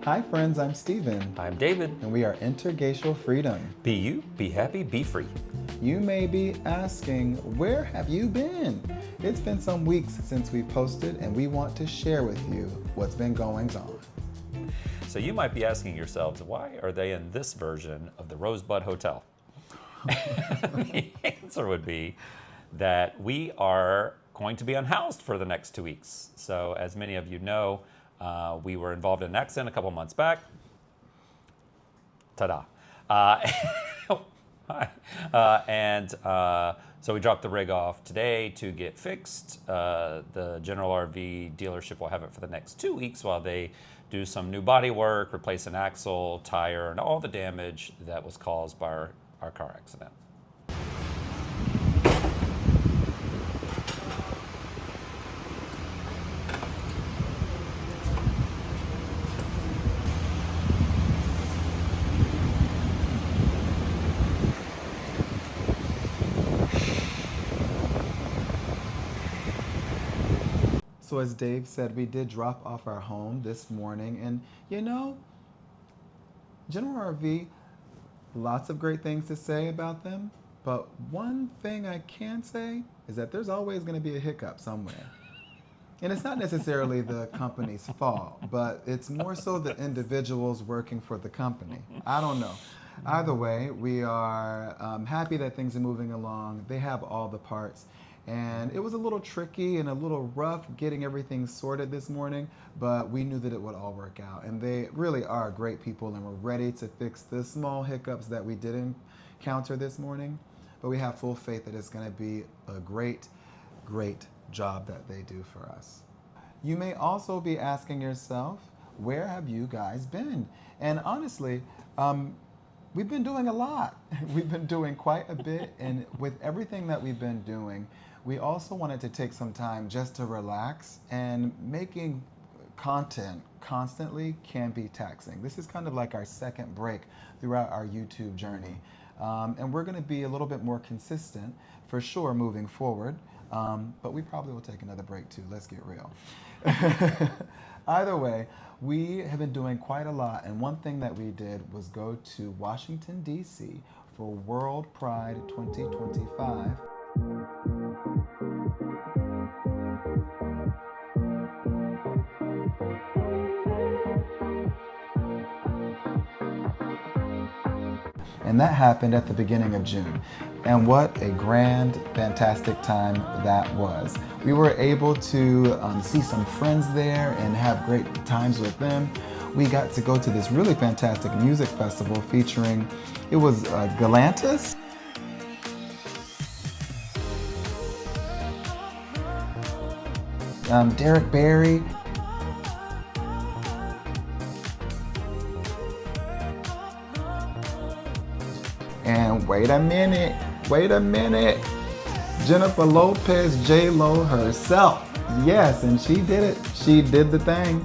Hi friends, I'm Steven. I'm David. And we are Interracial Freedom. Be you, be happy, be free. You may be asking, where have you been? It's been some weeks since we posted and we want to share with you what's been going on. So you might be asking yourselves, why are they in this version of the Rosebud Hotel? The answer would be that we are going to be unhoused for the next 2 weeks. So as many of you know, we were involved in an accident a couple months back. Ta-da. So we dropped the rig off today to get fixed. The General RV dealership will have it for the next 2 weeks while they do some new body work, replace an axle, tire, and all the damage that was caused by our car accident. So as Dave said, we did drop off our home this morning, and you know, General RV, lots of great things to say about them, but one thing I can say is that there's always going to be a hiccup somewhere. And it's not necessarily the company's fault, but it's more so the individuals working for the company. I don't know. Either way, we are happy that things are moving along. They have all the parts. And it was a little tricky and a little rough getting everything sorted this morning, but we knew that it would all work out. And they really are great people, and we're ready to fix the small hiccups that we did encounter this morning. But we have full faith that it's going to be a great, great job that they do for us. You may also be asking yourself, where have you guys been? And honestly, we've been doing a lot. We've been doing quite a bit, and with everything that we've been doing, we also wanted to take some time just to relax, and making content constantly can be taxing. This is kind of like our second break throughout our YouTube journey. And we're gonna be a little bit more consistent for sure moving forward, but we probably will take another break too, let's get real. Either way, we have been doing quite a lot, and one thing that we did was go to Washington, D.C. for World Pride 2025. And that happened at the beginning of June. And what a grand, fantastic time that was. We were able to see some friends there and have great times with them. We got to go to this really fantastic music festival featuring, it was Galantis. Derek Barry. And wait a minute, Jennifer Lopez, J-Lo herself. Yes, and she did it. She did the thing.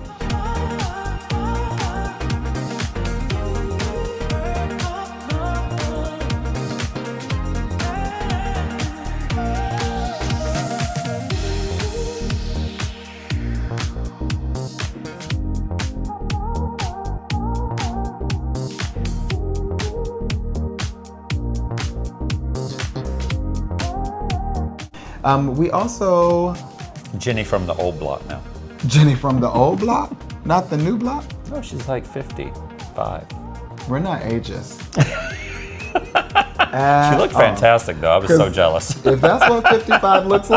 We also... Jenny from the old block now. Jenny from the old block? Not the new block? No, she's like 55. We're not ageist. She looked fantastic though, I was so jealous. If that's what 55 looks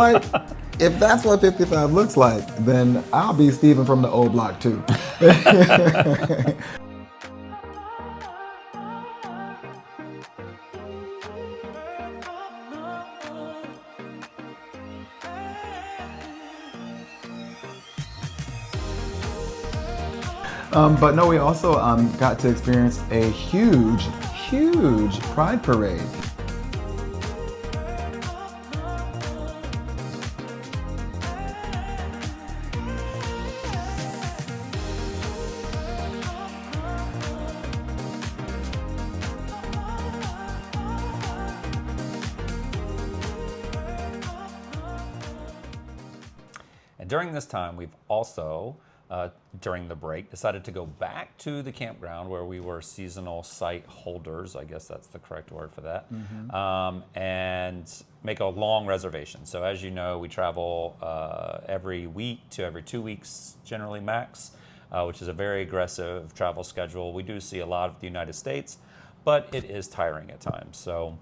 like, then I'll be Steven from the old block too. But no, we also got to experience a huge pride parade. And during this time, we've also during the break, decided to go back to the campground where we were seasonal site holders, I guess that's the correct word for that, and make a long reservation. So as you know, we travel every week to every 2 weeks, generally max, which is a very aggressive travel schedule. We do see a lot of the United States, but it is tiring at times. So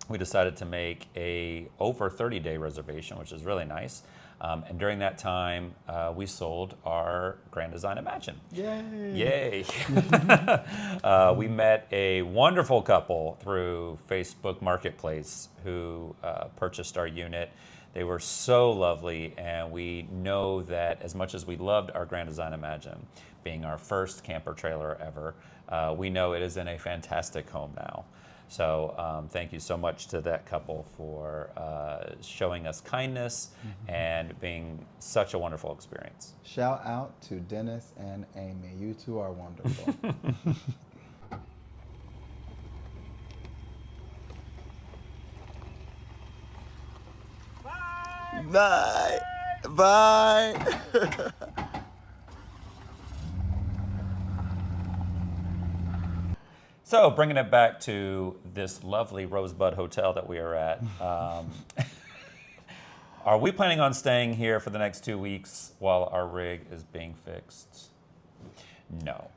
we decided to make a over 30-day reservation, which is really nice. And during that time, we sold our Grand Design Imagine. Yay! Yay! We met a wonderful couple through Facebook Marketplace who purchased our unit. They were so lovely, and we know that as much as we loved our Grand Design Imagine, being our first camper trailer ever, we know it is in a fantastic home now. So thank you so much to that couple for showing us kindness and being such a wonderful experience. Shout out to Dennis and Amy. You two are wonderful. Bye. Bye. So bringing it back to this lovely Rosebud Hotel that we are at, are we planning on staying here for the next 2 weeks while our rig is being fixed? No.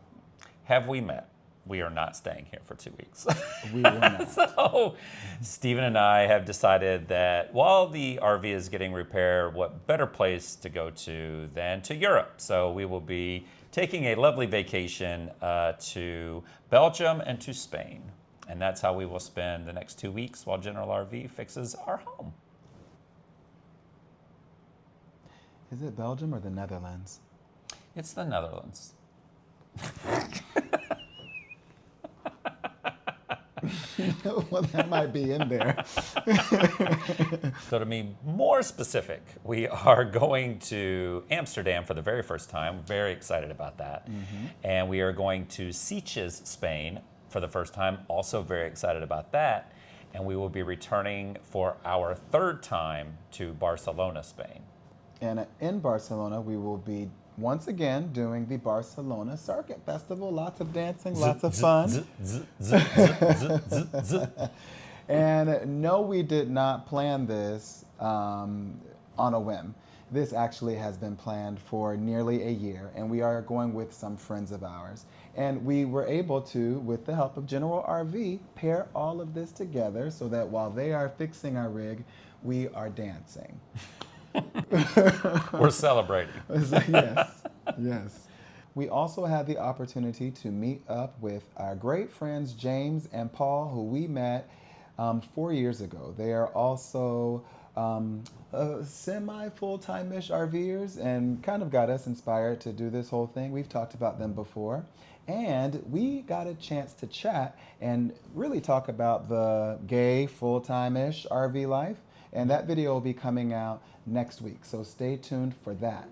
Have we met? We are not staying here for 2 weeks. We will not. So Stephen and I have decided that while the RV is getting repaired, what better place to go to than to Europe? So we will be taking a lovely vacation to Belgium and to Spain. And that's how we will spend the next 2 weeks while General RV fixes our home. Is it Belgium or the Netherlands? It's the Netherlands. Well, that might be in there. So to be more specific, we are going to Amsterdam for the very first time. Very excited about that. And we are going to Sitges, Spain for the first time. Also very excited about that. And we will be returning for our third time to Barcelona, Spain. And in Barcelona, we will be once again doing the Barcelona Circuit Festival. Lots of dancing, lots of fun. And no, we did not plan this on a whim. This actually has been planned for nearly a year, and we are going with some friends of ours. And we were able to, with the help of General RV, pair all of this together so that while they are fixing our rig, we are dancing. We're celebrating. Yes, yes. We also had the opportunity to meet up with our great friends James and Paul, who we met 4 years ago. They are also semi-full-time-ish RVers and kind of got us inspired to do this whole thing. We've talked about them before. And we got a chance to chat and really talk about the gay full-time-ish RV life. And that video will be coming out next week, so stay tuned for that.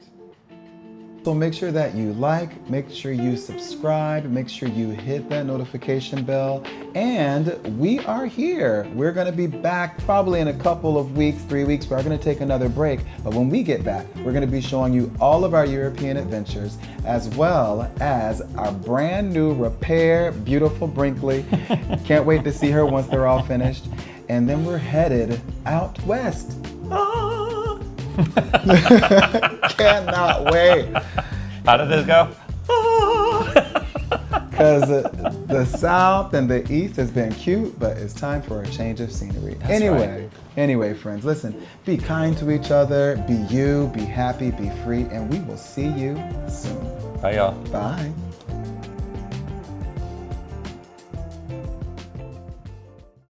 So make sure that you like, make sure you subscribe, make sure you hit that notification bell, and we are here. We're gonna be back probably in a couple of weeks, 3 weeks. We're gonna take another break, but when we get back, we're gonna be showing you all of our European adventures, as well as our brand new repair, beautiful Brinkley. Can't wait to see her once they're all finished. And then we're headed out west. Ah! Cannot wait. How did this go? Because the south and the east has been cute, but it's time for a change of scenery. That's right. Anyway, friends, listen, be kind to each other, be you, be happy, be free, and we will see you soon. Bye, y'all. Bye.